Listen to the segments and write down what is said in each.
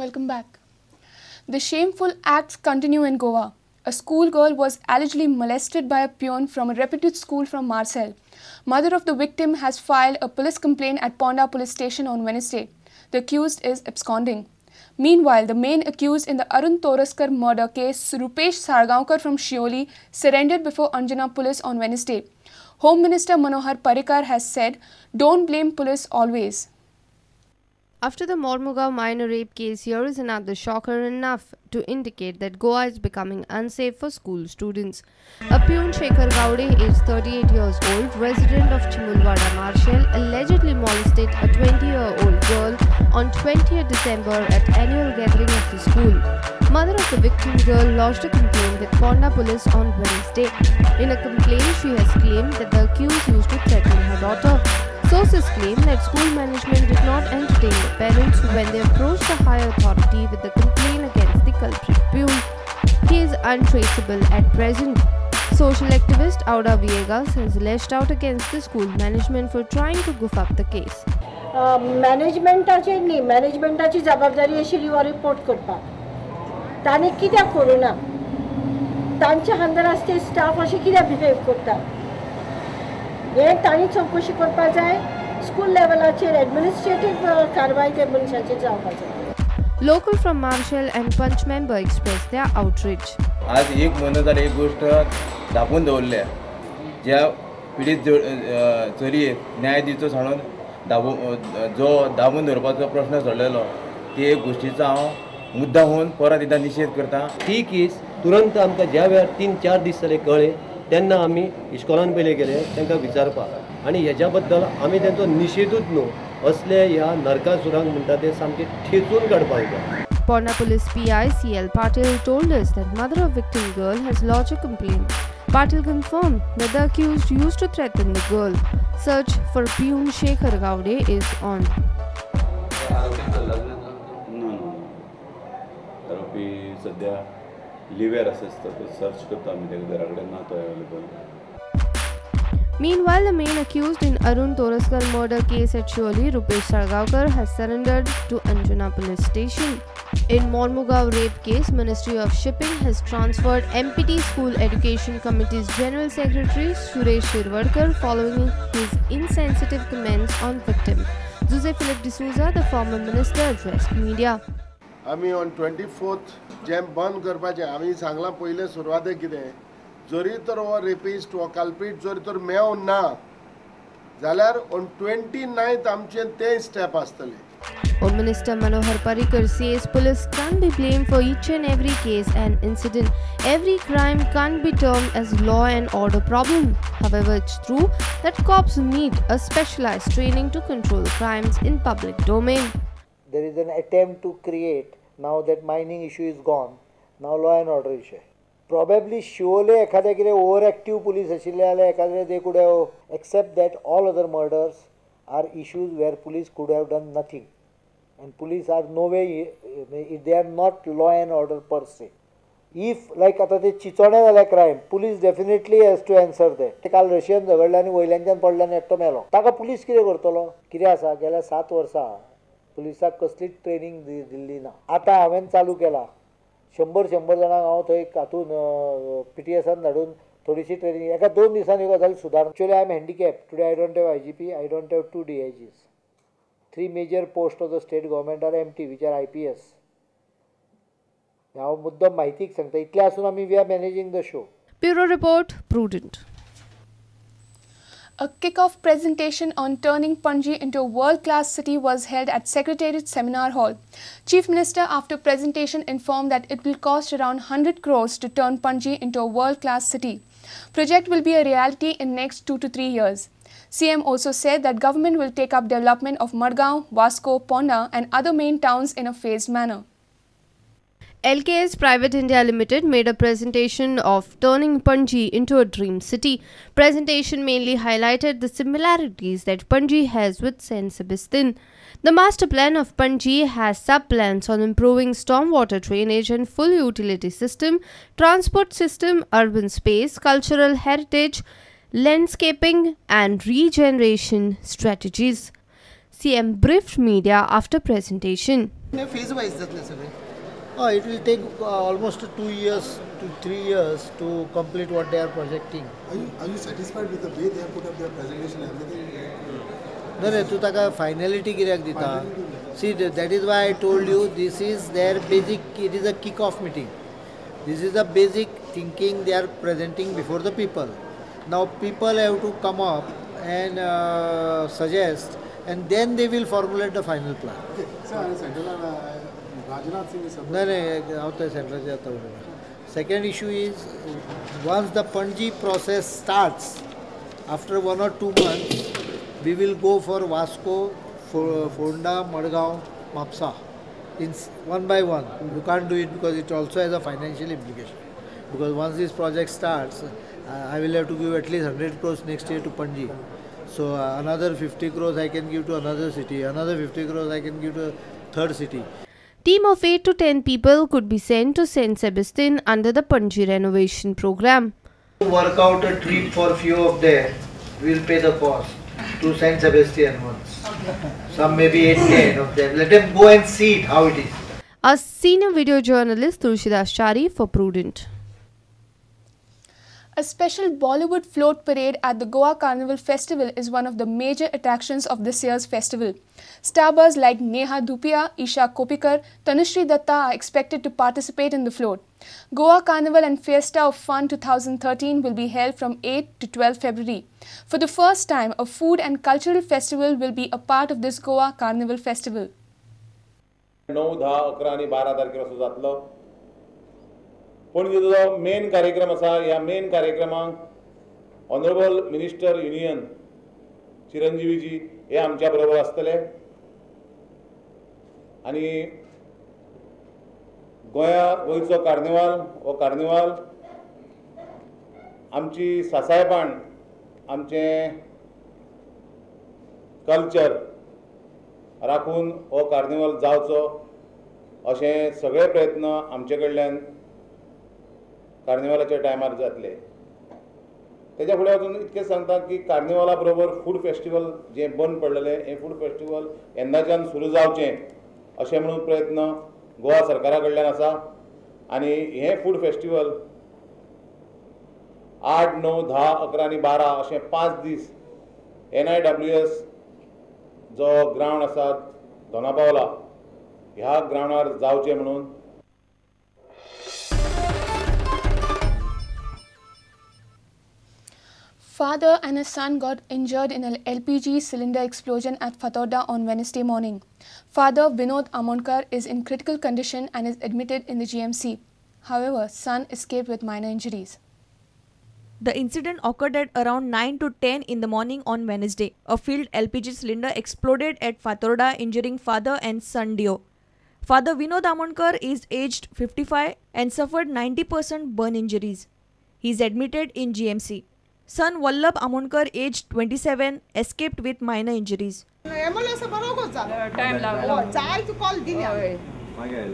Welcome back. The shameful acts continue in Goa. A schoolgirl was allegedly molested by a peon from a reputed school from Marcel. Mother of the victim has filed a police complaint at Ponda police station on Wednesday. The accused is absconding. Meanwhile, the main accused in the Arun Toraskar murder case, Rupesh Sargaonkar from Shioli, surrendered before Anjana police on Wednesday. Home Minister Manohar Parrikar has said, "Don't blame police always." After the Mormugao minor rape case, here is another shocker enough to indicate that Goa is becoming unsafe for school students. A peon Shekhar Gowde, aged 38 years old, resident of Chimulwada, Marcel, allegedly molested a 20-year-old girl on 20th December at annual gathering of the school. Mother of the victim girl lodged a complaint with Ponda police on Wednesday. In a complaint, she has claimed that the accused used to threaten her daughter. Sources claim that school management did not entertain the parents when they approached the higher authority with the complaint against the culprit peon. He is untraceable at present. Social activist Auda Viegas has lashed out against the school management for trying to goof up the case. मॅनेजमेंटाची जबाबदारी आशिल्ली हो report करपाक. तांणी कित्याक करूना? तांच्या under आसते staff अशें कित्याक बिहेव करता? हे तांणी चौकशी करपाक जाय. स्कूल लेवलाचेर एडमिनिस्ट्रेटिव कारवाय ते मनशाचेर जावपाक जाय. Local from Marshall and Punch member expressed their outrage. आज एक म्हयनो जाल्यार एक गोष्ट धांपून दवरल्या. ज्या पिडीत चलयेक न्याय दिवचो सांडून जो धांपून दवरपाचो प्रश्न सोडलेलो ते एक गोष्टीचो हांव मुद्दाम होवन परत एकदां निशेध करता. ती केस तुरंत आमकां ज्या वेळार 3-4 दीस जाले कळ्ळे तेन्ना आमी इस्कॉलान पयले गेले तांकां विचारपाक आनी हेच्या बद्दल आमी तांचो निशेधूच न्हू असले ह्या नरकासुरांक म्हणटा ते सामके ठेचून काडपाक जाय. Ponda Police PI CL Patil told us that mother of victim girl has lodged a complaint. Patil confirmed that the accused used to threaten the girl. Search for peon Shekhar Gowde is on. आरोपी सध्या liver असतात search करता आम्ही त्या घराकडे ना तो available. Meanwhile, the main accused in Arun Toraskar murder case at Shioli, Rupesh Sargaonkar, has surrendered to Anjana police station. In Mormugao rape case, Ministry of Shipping has transferred MPT School Education Committee's General Secretary Suresh Shirwadkar following his insensitive comments on victim. Jose Philip D'Souza, the former minister, addressed media. आमी on 24th GeM बंद करपाचें आमी सांगलां पयले सुरवातेक कितें जरी तर हो रेपिस्ट हो कल्प्रीट जरी तर मेळूं ना जाल्यार ऑन 29th आमचें तें स्टेप आसतलें. Home Minister Manohar Parrikar says police can't be blamed for each and every case and incident. Every crime can't be termed as law and order problem. However, it's true that cops need a specialized training to control crimes in public domain. There is an attempt to create, now that mining issue is gone, now law and order issue. Probably surely एखाद्या कितें overactive police आशिल्ले जाल्यार एखाद्या they could have accept that all other murders are issues where police could have done nothing. And police are no way, they are not law and order per se. If like आता ते चिचोणे जाल्या crime, police definitely has to answer that. ते काल Russian झगडले आनी वयल्यानच्यान पडले आनी एकटो मेलो. ताका पुलीस कितें करतलो? कितें आसा गेल्या 7 वर्सां पुलिसाक कसलीच ट्रेनिंग दिल्ली ना. आतां हांवें चालू केला 100 जाणांक हांव थंय हातून PTSान धाडून थोडीशी ट्रेनिंग एका 2 दिसांनी गजाल सुदार. Actually I am handicap today. I don't have IGP, I don't have 2 DIGs. 3 major post of the state government are empty which are IPS. हांव मुद्दम म्हायतीक सांगता इतले आसून आमी we are managing the show. Bureau Report, Prudent. A kick-off presentation on turning Panji into a world-class city was held at Secretariat Seminar Hall. Chief Minister, after presentation, informed that it will cost around 100 crores to turn Panji into a world-class city. Project will be a reality in next 2 to 3 years. CM also said that government will take up development of Margao, Vasco, Ponda and other main towns in a phased manner. LKS Private India Limited made a presentation of turning Panji into a dream city. Presentation mainly highlighted the similarities that Panji has with Saint Sebastian. The master plan of Panji has sub-plans on improving stormwater drainage and full utility system, transport system, urban space, cultural heritage, landscaping and regeneration strategies. CM briefed media after presentation. Phase wise जातले सगळे. It will take almost 2 years to 3 years to complete what they are projecting. Are you satisfied with the way they have put up their presentation and everything? No, tu taka finality कित्याक दिता? See, that is why I told you this is their basic. It is a kick-off meeting. This is the basic thinking they are presenting before the people. Now people have to come up and suggest, and then they will formulate the final plan. Okay. Sir, Central Rajnath Singh is No. Second issue is, once the Panji process starts, after 1 or 2 months, we will go for Vasco, Fonda, Madgaon, Mapsa, one by one. You can't do it because it also has a financial implication. Because once this project starts, I will have to give at least 100 crores next year to Panji. So another 50 crores I can give to another city, another 50 crores I can give to a third city. Team of 8 to 10 people could be sent to St. Sebastian under the Panji renovation program. Work out a trip for few of them. We will pay the cost to St. Sebastian once. Some maybe 8-10 of them. Let them go and see it, how it is. A senior video journalist Tulsidas Chari for Prudent. A special Bollywood float parade at the Goa Carnival Festival is one of the major attractions of this year's festival. Starbuzz like Neha Dhupia, Isha Kopikar, Tanushree Datta are expected to participate in the float. Goa Carnival and Fiesta of Fun 2013 will be held from 8 to 12 February. For the first time, a food and cultural festival will be a part of this Goa Carnival Festival. 9, 10, 11 आणि 12 तारखेपासून जातलो. पणजे जो main कार्यक्रम आसा, ह्या main कार्यक्रमाक honourable minister union चिरंजीवीजी हे आमच्या बरोबर आसतले आणि गोंयचो कार्निवाल हो कार्निवाल आमची सासायपण, आमचें कल्चर राखून हो कार्निवाल जावचो अशें सगळे प्रयत्न आमचे कडल्यान कार्निवालाच्या टायमार जातले. तेच्या फुडें वचून इतकें सांगता की कार्निवाला बरोबर फूड फेस्टिवल जे बंद पडलेले हे फूड फेस्टिवल येन्नाच्यान सुरू जावचें अशें म्हणून प्रयत्न गोवा सरकारा कडल्यान आसा आनी हे फूड फेस्टिवल 8, 9, 10, 11 आनी 12 अशें 5 दीस NIWS जो ग्रावंड आसा दोनापावला ह्या ग्रावंडार जावचें म्हणून. Father and his son got injured in an LPG cylinder explosion at Fatorda on Wednesday morning. Father Vinod Amonkar is in critical condition and is admitted in the GMC. However, son escaped with minor injuries. The incident occurred at around 9 to 10 in the morning on Wednesday. A filled LPG cylinder exploded at Fatorda, injuring father and son duo. Father Vinod Amonkar is aged 55 and suffered 90% burn injuries. He is admitted in GMC. Son Vallabh Amonkar, aged 27, escaped with minor injuries.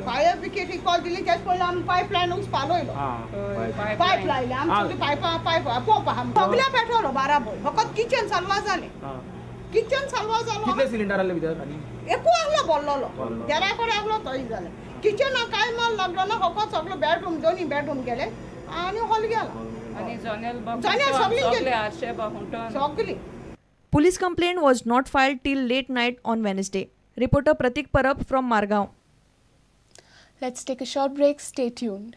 Fire brigade call दिली त्याच पयलीं आमी pipeline पालोयलो pipe लायले आमची pipe pump सगळ्या petrol बराबर फकत kitchen Salva जालें किचन सालवा जालो कितले सिलिंडर आले भितर एकू आहलो बोल्लोलो तेरा कडे आहलो तोय जालें किचन काय माल लागलो ना फकत सगळो बेडरूम दोन्ही बेडरूम गेले आनी हॉल गेला आनी जनेल सगळी. Police complaint was not filed till late night on Wednesday. Reporter Pratik Parab from Margao. Let's take a short break. Stay tuned.